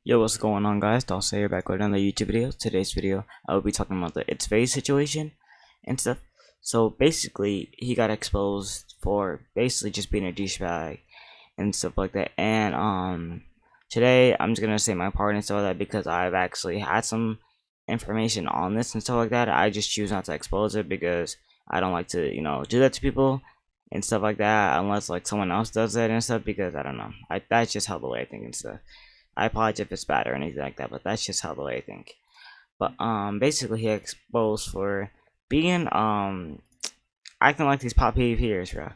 Yo, what's going on, guys? Dawson here, back with another YouTube video. Today's video, I will be talking about the ItsVaes situation and stuff. So basically, he got exposed for basically just being a douchebag and stuff like that. And today I'm just gonna say my part and stuff like that because I've actually had some information on this and stuff like that. I just choose not to expose it because I don't like to, do that to people and stuff like that unless like someone else does it and stuff, because I don't know. That's just how the way I think and stuff. I apologize if it's bad or anything like that, but that's just how the way I think. But basically he exposed for being acting like these pop peers, bro.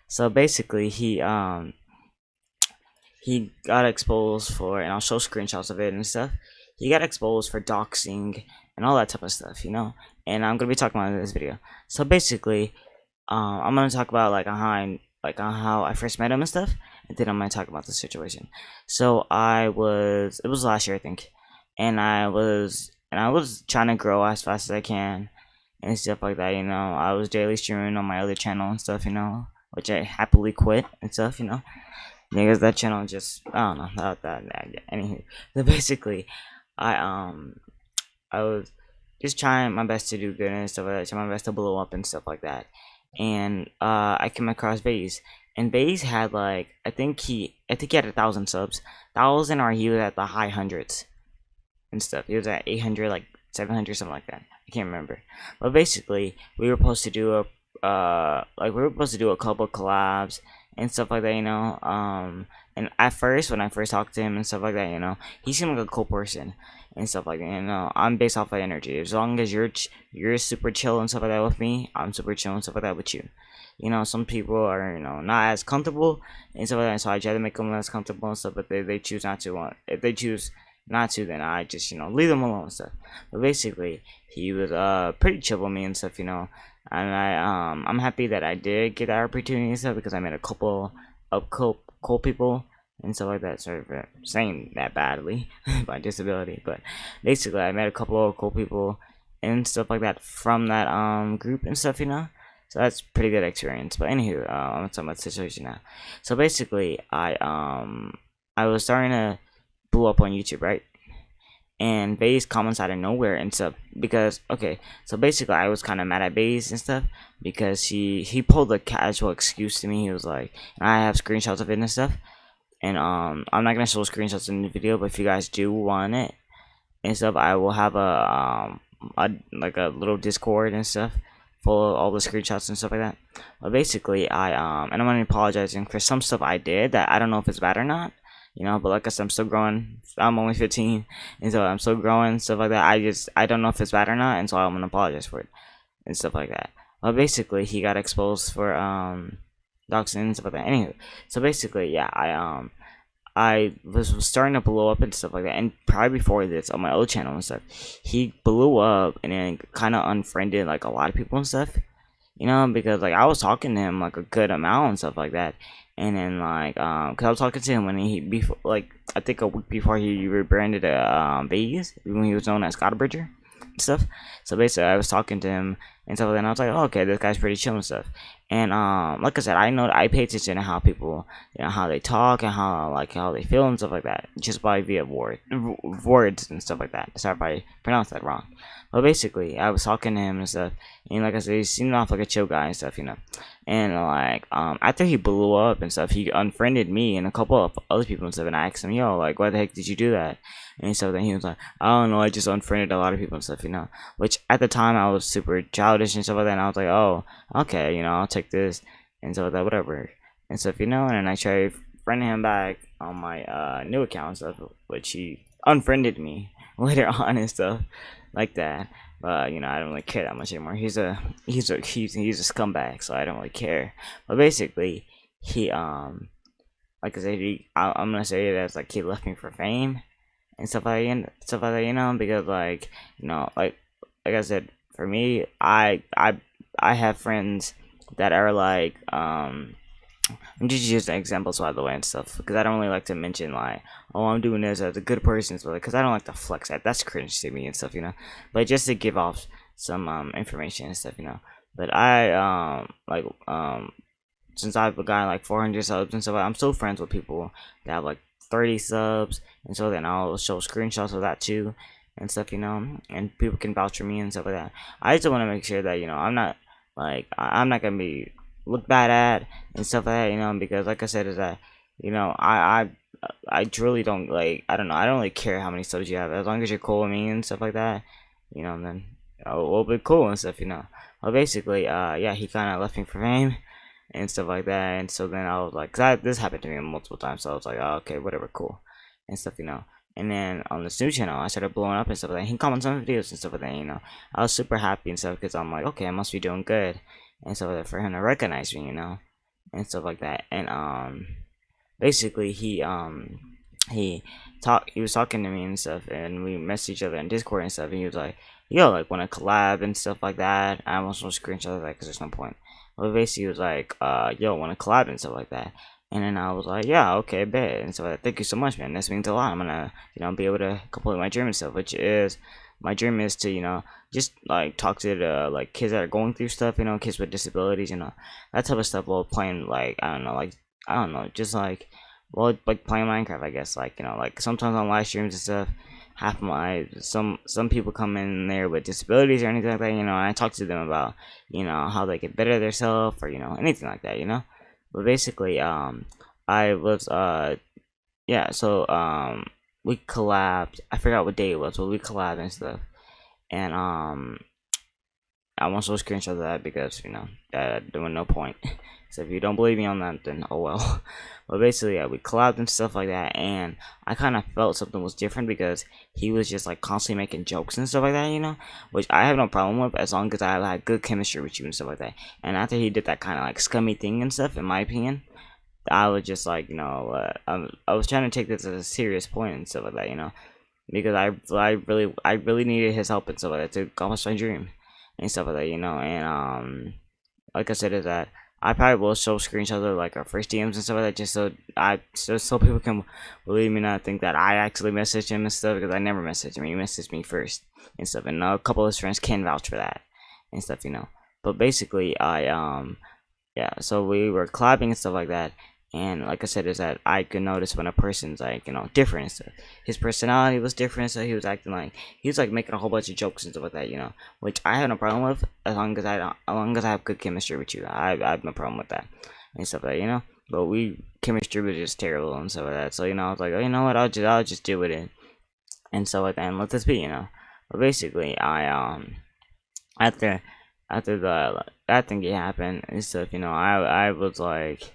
So basically he got exposed for, and I'll show screenshots of it and stuff. He got exposed for doxing and all that type of stuff, And I'm gonna be talking about it in this video. So basically, I'm gonna talk about on how I first met him and stuff, and then I'm gonna talk about the situation. So it was last year, I think, and I was trying to grow as fast as I can and stuff like that. I was daily streaming on my other channel and stuff, which I happily quit and stuff, because that channel just, I don't know about that. Anywho, so basically, I I was just trying my best to do good and stuff like that, trying my best to blow up and stuff like that. And I came across ItsVaes, and ItsVaes had like I think he had 1,000 subs, or he was at the high hundreds and stuff. He was at 800, like 700, something like that. I can't remember. But basically, we were supposed to do a couple collabs and stuff like that, And at first, when I first talked to him and stuff like that, he seemed like a cool person and stuff like that. I'm based off of energy. As long as you're super chill and stuff like that with me, I'm super chill and stuff like that with you. Some people are not as comfortable and stuff like that. So I try to make them less comfortable and stuff, but they choose not to. If they choose not to, then I just leave them alone and stuff. But basically, he was pretty chill with me and stuff, And I'm happy that I did get that opportunity and stuff, because I met a couple of cool people and stuff like that. Sorry for saying that badly by disability, but basically I met a couple of cool people and stuff like that from that group and stuff, So that's pretty good experience. But anywho, I'm talking about the situation now. So basically, I was starting to blow up on YouTube, right? And ItsVaes comments out of nowhere and stuff, because so basically I was kind of mad at ItsVaes and stuff because he pulled a casual excuse to me. He was like, and I have screenshots of it and stuff, and I'm not gonna show screenshots in the video, but if you guys do want it and stuff, I will have a little Discord and stuff full of all the screenshots and stuff like that. But basically and I'm gonna apologizing for some stuff I did that I don't know if it's bad or not, but like I said, I'm still growing. I'm only 15, and so I'm still growing, stuff like that. I don't know if it's bad or not, and so I'm gonna apologize for it and stuff like that. But basically, he got exposed for doxing and stuff like that. Anyway, so basically, yeah, I was starting to blow up and stuff like that, and probably before this on my old channel and stuff, he blew up and then kind of unfriended like a lot of people and stuff, because like I was talking to him like a good amount and stuff like that. And then cause I was talking to him when he before, like I think a week before he rebranded ItsVaes, when he was known as Bridger and stuff. So basically, I was talking to him and stuff, and I was like, oh, okay, this guy's pretty chill and stuff. And like I said, I pay attention to how people, how they talk and how they feel and stuff like that, just by via words and stuff like that. Sorry if I pronounced that wrong. But basically, I was talking to him and stuff, and like I said, he seemed off like a chill guy and stuff, And after he blew up and stuff, he unfriended me and a couple of other people and stuff, and I asked him, yo, like, why the heck did you do that? And stuff. Then he was like, I don't know, I just unfriended a lot of people and stuff, Which at the time I was super childish and stuff like that, and I was like, oh, okay, I'll take this and stuff like that, whatever and stuff, And then I tried friending him back on my new account and stuff, which he unfriended me later on and stuff like that. But I don't really care that much anymore. He's a scumbag, so I don't really care. But basically, he like I said, I'm gonna say it as like he left me for fame and stuff like that, because like I said, for me, I have friends that are like I'm just using examples by the way and stuff, because I don't really like to mention like, oh, I'm doing this as a good person, so because I don't like to flex that. That's cringe to me and stuff, But just to give off some information and stuff, But I since I've gotten like 400 subs and stuff, I'm still friends with people that have like 30 subs, and so then I'll show screenshots of that too and stuff, and people can vouch for me and stuff like that. I just want to make sure that I'm not like I'm not gonna be looked bad at and stuff like that, because like I said is that I truly don't like, I don't know, I don't really care how many subs you have as long as you're cool with me and stuff like that, and then we'll be cool and stuff. Well, basically, yeah, he kind of left me for fame and stuff like that, and so then I was like, this happened to me multiple times, so I was like, oh, okay, whatever, cool and stuff. And then on this new channel, I started blowing up and stuff like that. He comments on videos and stuff like that. I was super happy and stuff because I'm like, okay, I must be doing good and stuff like that for him to recognize me, and stuff like that. And basically he was talking to me and stuff, and we messaged each other in Discord and stuff, and he was like, yo, like, want to collab and stuff like that. I almost want to screenshot of that because there's no point. But basically he was like, yo, want to collab and stuff like that. And then I was like, yeah, okay, bet. And so thank you so much, man. This means a lot. I'm gonna, be able to complete my dream and stuff, which is, my dream is to, just like talk to the like kids that are going through stuff, kids with disabilities, that type of stuff, while playing, like, I don't know, just like, well, like playing Minecraft, I guess, like, like sometimes on live streams and stuff, half my some people come in there with disabilities or anything like that, and I talk to them about, how they can better themselves, or anything like that. But basically, I was yeah, so we collabed. I forgot what day it was, but we collabed and stuff. And I want to show screenshots of that because there was no point. So if you don't believe me on that, then oh well. But basically, yeah, we collabed and stuff like that, and I kind of felt something was different because he was just like constantly making jokes and stuff like that, which I have no problem with as long as I had good chemistry with you and stuff like that. And after he did that kind of like scummy thing and stuff, in my opinion, I was just like, I was trying to take this as a serious point and stuff like that, because I really needed his help and stuff like that to accomplish my dream and stuff like that, and like I said, is that I probably will show screenshots of like our first DMs and stuff like that, just so people can believe me, not think that I actually messaged him and stuff, because I never messaged him. He messaged me first and stuff, and a couple of his friends can vouch for that and stuff, But basically, yeah, so we were collabing and stuff like that. And like I said, is that I could notice when a person's like, different and stuff. His personality was different, so he was acting like he was like making a whole bunch of jokes and stuff like that, which I have no problem with as long as I have good chemistry with you. I have no problem with that and stuff like that, But chemistry was just terrible and stuff like that. So I was like, oh, you know what, I'll just deal with it and stuff like that, and let this be, But basically, I after that thing happened and stuff, I was like.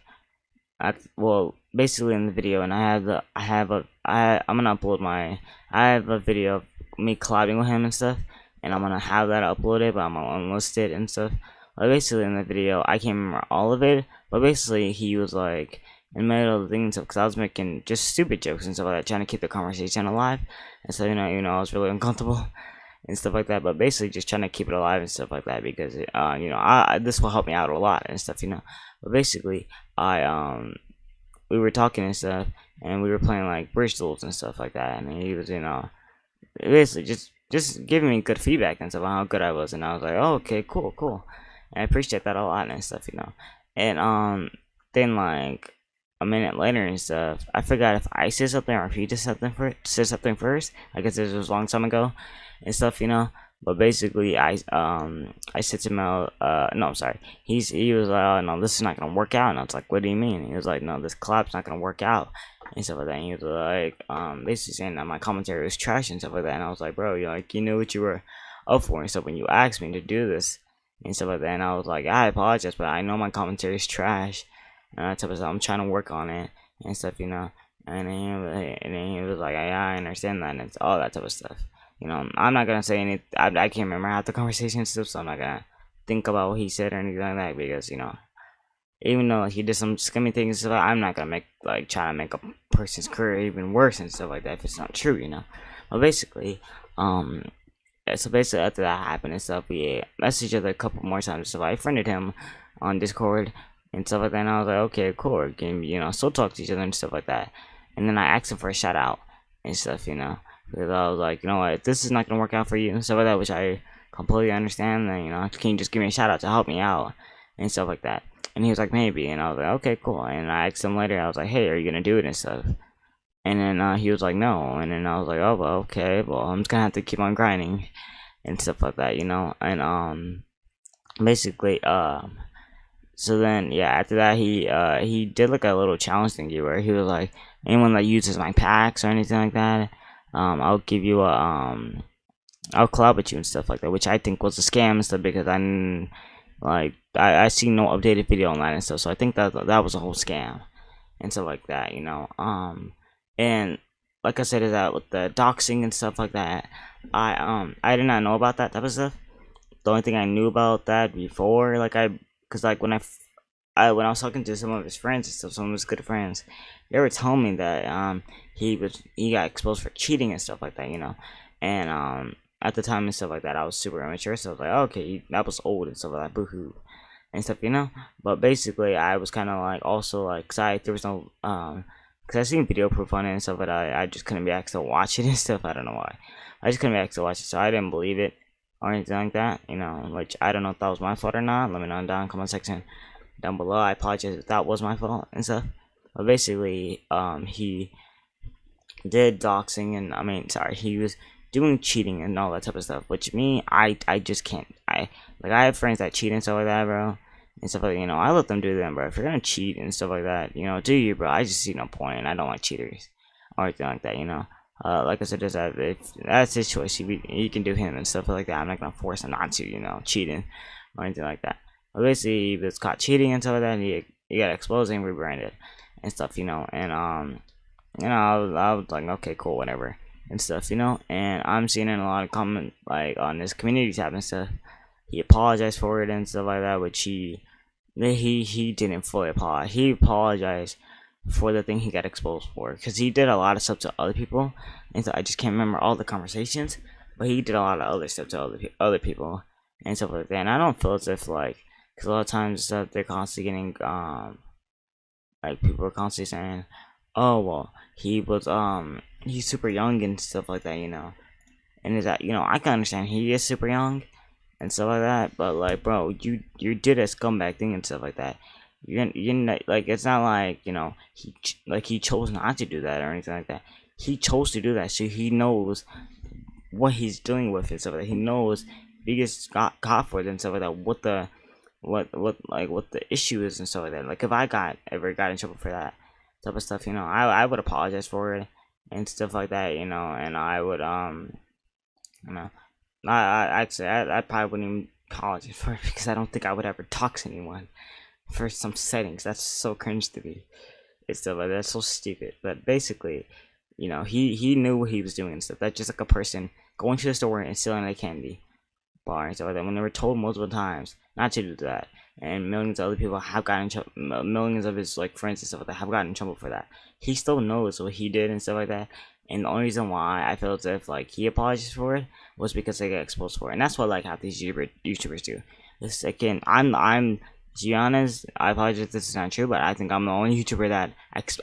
Well, basically in the video, and I'm gonna upload I have a video of me collabing with him and stuff, and I'm gonna have that uploaded, but I'm gonna unlist it and stuff. But basically in the video, I can't remember all of it, but basically he was like in the middle of the thing and stuff, because I was making just stupid jokes and stuff like that, trying to keep the conversation alive, and so I was really uncomfortable and stuff like that, but basically just trying to keep it alive and stuff like that, because this will help me out a lot and stuff, But basically, we were talking and stuff, and we were playing like bridge duels and stuff like that, and he was, basically just giving me good feedback and stuff on how good I was, and I was like, oh, okay, cool, and I appreciate that a lot and stuff, and then like a minute later and stuff, I forgot if I said something or if he said something first. I guess this was a long time ago and stuff, But basically, I said to him, no, I'm sorry. He was like, oh, no, this is not gonna work out. And I was like, what do you mean? He was like, no, this collab's not gonna work out and stuff like that. And he was like, basically saying that my commentary was trash and stuff like that. And I was like, bro, you knew what you were up for and stuff when you asked me to do this and stuff like that. And I was like, I apologize, but I know my commentary is trash. And that type of stuff. I'm trying to work on it and stuff, And then he was like, yeah, I understand that, and it's all that type of stuff. I'm not gonna say any. I can't remember half the conversation and stuff, so I'm not gonna think about what he said or anything like that, because even though he did some scummy things and stuff, I'm not gonna try to make a person's career even worse and stuff like that if it's not true, But basically, yeah, so basically after that happened and stuff, we messaged each other a couple more times. So I friended him on Discord and stuff like that, and I was like, okay, cool, we can still talk to each other and stuff like that. And then I asked him for a shout out and stuff, because I was like, what, if this is not gonna work out for you and stuff like that, which I completely understand, then can you just give me a shout out to help me out and stuff like that. And he was like, maybe. And I was like, okay, cool. And I asked him later, I was like, hey, are you gonna do it and stuff? And then he was like, no. And then I was like, oh, well, okay, well, I'm just gonna have to keep on grinding and stuff like that, you know. And basically, so then yeah, after that he did like a little challenge thingy where he was like, anyone that uses my packs or anything like that, I'll give you a I'll collab with you and stuff like that, which I think was a scam and stuff because I seen no updated video online and stuff, so I think that was a whole scam and stuff like that, you know. And like I said, is that with the doxing and stuff like that, I did not know about that type of stuff. The only thing I knew about that before, cause like when I was talking to some of his friends and stuff, some of his good friends, they were telling me that he got exposed for cheating and stuff like that, you know. And at the time and stuff like that, I was super immature, so I was like, okay, that was old and stuff like that, boohoo and stuff, you know. But basically, I was kind of like also like, cause there was no cause I seen video proof on it and stuff, but I just couldn't be asked to watch it and stuff. I don't know why. I just couldn't be asked to watch it, so I didn't believe it or anything like that, you know. Which I don't know if that was my fault or not. Let me know in the comment section down below. I apologize if that was my fault and stuff. But basically, he did doxing and he was doing cheating and all that type of stuff. Which me, I just can't. I have friends that cheat and stuff like that, bro. And stuff like that, you know, I let them do them, bro. If you're gonna cheat and stuff like that, you know, do you, bro? I just see no point. I don't like cheaters or anything like that, you know. Like I said, just if that's his choice, he can do him and stuff like that. I'm not gonna force him not to, you know, cheating or anything like that. But basically, he was caught cheating and stuff like that. And he got exposed and rebranded and stuff, you know. And you know, I was like, okay, cool, whatever and stuff, you know. And I'm seeing in a lot of comment like on this community tab and stuff. He apologized for it and stuff like that, which he didn't fully apologize. He apologized for the thing he got exposed for, because he did a lot of stuff to other people, and so I just can't remember all the conversations, but he did a lot of other stuff to other people and stuff like that. And I don't feel as if like, because a lot of times stuff they're constantly getting like people are constantly saying, oh well, he's super young and stuff like that, you know. And is that, you know, I can understand he is super young and stuff like that, but like, bro, you did a scumbag thing and stuff like that. You're not, like, it's not like, you know, he chose not to do that or anything like that. He chose to do that, so he knows what he's dealing with and stuff like that. He knows if he gets caught for it and stuff like that, what the issue is and stuff like that. Like, if I ever got in trouble for that type of stuff, you know, I would apologize for it and stuff like that, you know. And I would you know, I probably wouldn't even apologize for it, because I don't think I would ever dox anyone for some settings. That's so cringe to me. It's stuff like that's so stupid. But basically, you know, he knew what he was doing and stuff. That's just like a person going to the store and stealing a candy bar and stuff like that, when they were told multiple times not to do that. And millions of other people have gotten in trouble. Millions of his like friends and stuff like that have gotten in trouble for that. He still knows what he did and stuff like that. And the only reason why I feel as if like he apologized for it was because they got exposed for it. And that's what like half these YouTubers do. This again, I'm to be honest, I apologize if this is not true, but I think I'm the only YouTuber that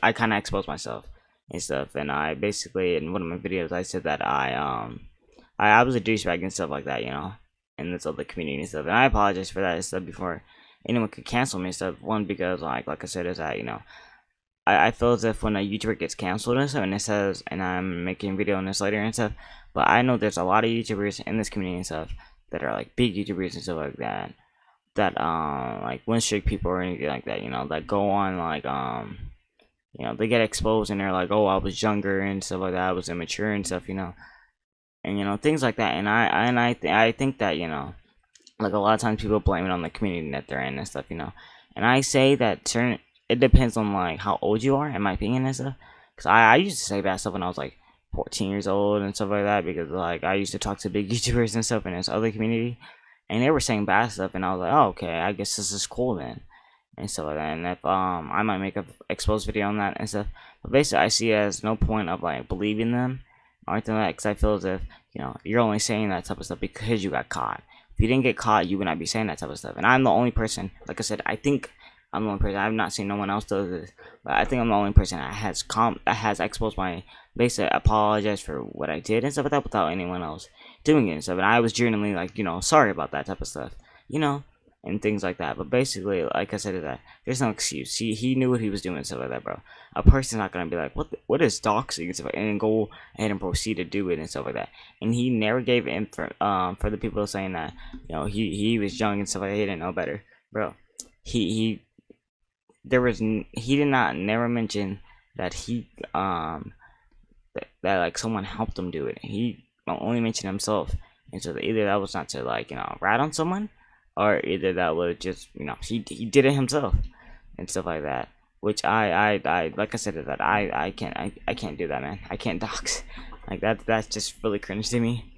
I kind of exposed myself and stuff. And I basically, in one of my videos, I said that I was a douchebag and stuff like that, you know, and this other community and stuff. And I apologize for that and stuff before anyone could cancel me and stuff. One, because like I said, is that, you know, I feel as if when a YouTuber gets canceled and stuff, and it says, and I'm making a video on this later and stuff, but I know there's a lot of YouTubers in this community and stuff that are like big YouTubers and stuff like that, that like win streak people or anything like that, you know, that go on like you know, they get exposed and they're like, oh, I was younger and stuff like that, I was immature and stuff, you know, and you know, things like that. And I think that, you know, like a lot of times people blame it on the community that they're in and stuff, you know. And I say that it depends on like how old you are, in my opinion and stuff. Because I used to say bad stuff when I was like 14 years old and stuff like that, because like I used to talk to big YouTubers and stuff in this other community, and they were saying bad stuff, and I was like, oh, okay, I guess this is cool then and stuff like that. And if I might make a exposed video on that and stuff. But basically, I see it as no point of like believing them or anything like that, because I feel as if, you know, you're only saying that type of stuff because you got caught. If you didn't get caught, you would not be saying that type of stuff. And I'm the only person, like I said, I think I'm the only person. I've not seen no one else do this, but I think I'm the only person that has exposed my, basically apologize for what I did and stuff like that without anyone else doing it and stuff. And I was genuinely like, you know, sorry about that type of stuff, you know. and things like that. But basically, like I said, is that there's no excuse. He knew what he was doing and stuff like that, bro. A person's not gonna be like, what is doxing and stuff like that, and go ahead and proceed to do it and stuff like that. And he never gave in for the people saying that, you know, he was young and stuff like that. He didn't know better, bro. He there was he did not never mention that that like someone helped him do it. He only mentioned himself, and so either that was not to like, you know, rat on someone, or either that was just, you know, he did it himself and stuff like that. Which I like I said, that I can't do that, man. I can't dox like that. That's just really cringe to me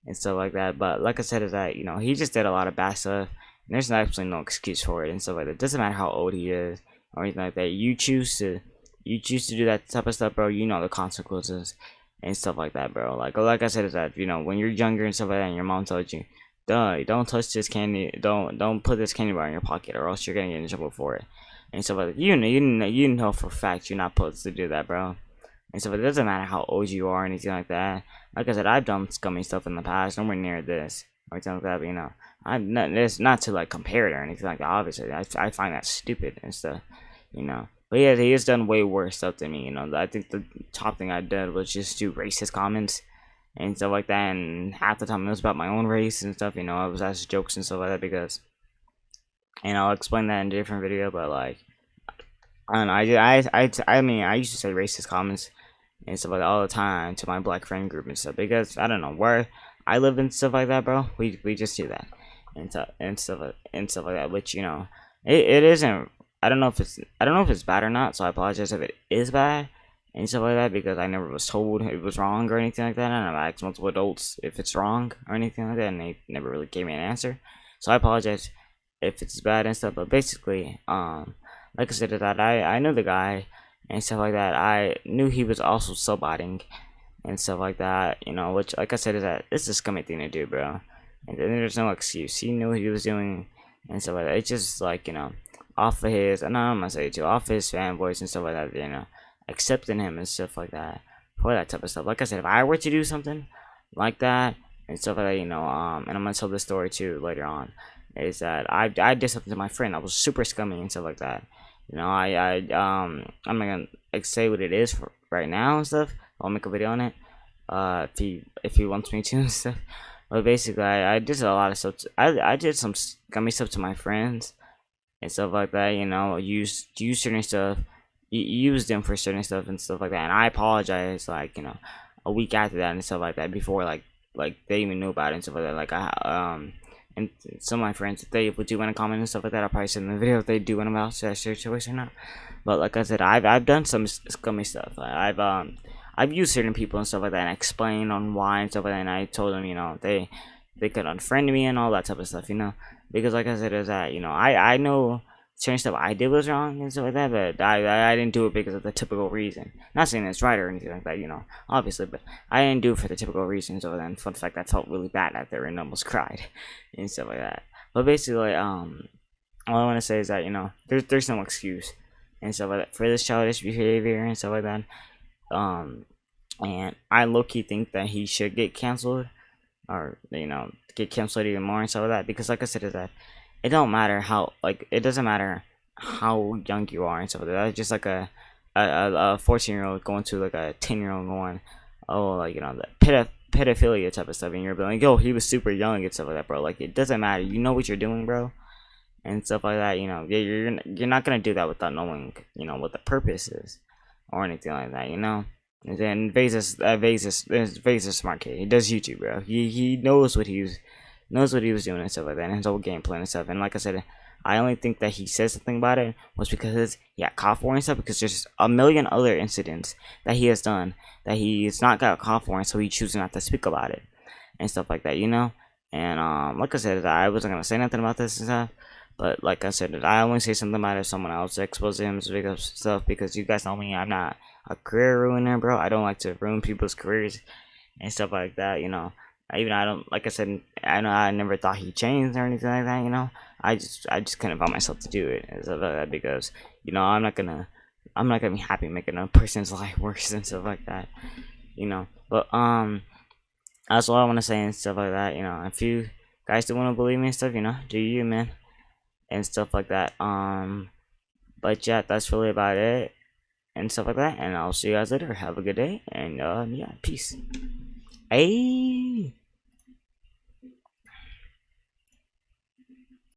and stuff like that. But like I said, is that, you know, he just did a lot of bad stuff, and there's absolutely no excuse for it and stuff like that. It doesn't matter how old he is or anything like that. You choose to do that type of stuff, bro. You know the consequences and stuff like that, bro. Like I said, is that, you know, when you're younger and stuff like that, and your mom told you, don't touch this candy, don't put this candy bar in your pocket, or else you're gonna get in trouble for it and stuff like that. You know for a fact you're not supposed to do that, bro. And so it doesn't matter how old you are or anything like that. Like I said, I've done scummy stuff in the past, nowhere near this or anything like that. But, you know, it's not to like compare it or anything like that. Obviously, I find that stupid and stuff, you know. But yeah, he has done way worse stuff than me, you know. I think the top thing I did was just do racist comments and stuff like that. And half the time it was about my own race and stuff, you know. I was asked jokes and stuff like that because, and I'll explain that in a different video. But like, I don't know. I mean, I used to say racist comments and stuff like that all the time to my black friend group and stuff, because I don't know where I live and stuff like that, bro. We just do that and stuff like that. Which, you know, it isn't. I don't know if it's bad or not. So I apologize if it is bad and stuff like that, because I never was told it was wrong or anything like that. And I've asked multiple adults if it's wrong or anything like that, and they never really gave me an answer. So I apologize if it's bad and stuff. But basically, like I said, that I know the guy and stuff like that. I knew he was also subbotting and stuff like that, you know, which, like I said, is that it's a scummy thing to do, bro. And then there's no excuse. He knew what he was doing and stuff like that. It's just like, you know, off of his, and I'm gonna say it too, off his fanboys and stuff like that, you know, accepting him and stuff like that for that type of stuff. Like I said, if I were to do something like that and stuff like that, you know, and I'm gonna tell this story too later on, is that I did something to my friend. I was super scummy and stuff like that. You know, I'm not gonna like say what it is for right now and stuff. I'll make a video on it, if he wants me to and stuff. But basically, I did a lot of stuff. I did some scummy stuff to my friends and stuff like that. You know, use certain stuff, use them for certain stuff and stuff like that. And I apologize, like, you know, a week after that and stuff like that, before like they even knew about it and stuff like that. Like and some of my friends, if they do want to comment and stuff like that, I'll probably send them the video if they do want about that situation or not. But like I said, I've done some scummy stuff. I've used certain people and stuff like that, and explained on why and stuff like that. And I told them, you know, they could unfriend me and all that type of stuff, you know, because like I said, is that, you know, I know certain stuff I did was wrong and stuff like that, but I didn't do it because of the typical reason. Not saying it's right or anything like that, you know, obviously, but I didn't do it for the typical reasons. Other than fun fact, I felt really bad out there and almost cried and stuff like that. But basically, all I want to say is that, you know, there's no excuse and stuff like that for this childish behavior and stuff like that. And I low-key think that he should get canceled, or, you know, get canceled even more and stuff like that, because like I said, is that it don't matter how, like, it doesn't matter how young you are and stuff like that. It's just like a 14-year-old going to like a 10-year-old going, oh, like, you know, the pedophilia type of stuff, and you're like, yo, he was super young and stuff like that, bro. Like, it doesn't matter. You know what you're doing, bro, and stuff like that. You know, yeah, you're not gonna do that without knowing, you know, what the purpose is or anything like that, you know. And then Vaes is a smart kid. He does YouTube, bro. He knows what he was doing and stuff like that, and his whole game plan and stuff. And like I said, I only think that he said something about it was because he got caught for and stuff, because there's a million other incidents that he has done that he's not got caught for, and so he chooses not to speak about it and stuff like that, you know. And like I said, I wasn't gonna say nothing about this and stuff, but like I said, I only say something about it if someone else exposes him and stuff, because you guys know me, I'm not a career ruiner, bro. I don't like to ruin people's careers and stuff like that, you know. I don't, like I said, I know I never thought he changed or anything like that, you know. I just couldn't allow myself to do it and stuff like that, because, you know, I'm not gonna be happy making a person's life worse and stuff like that, you know. But that's all I want to say and stuff like that, you know. If you guys do want to believe me and stuff, you know, do you, man. and stuff like that. But yeah, that's really about it and stuff like that. And I'll see you guys later. Have a good day, and yeah, peace. Hey.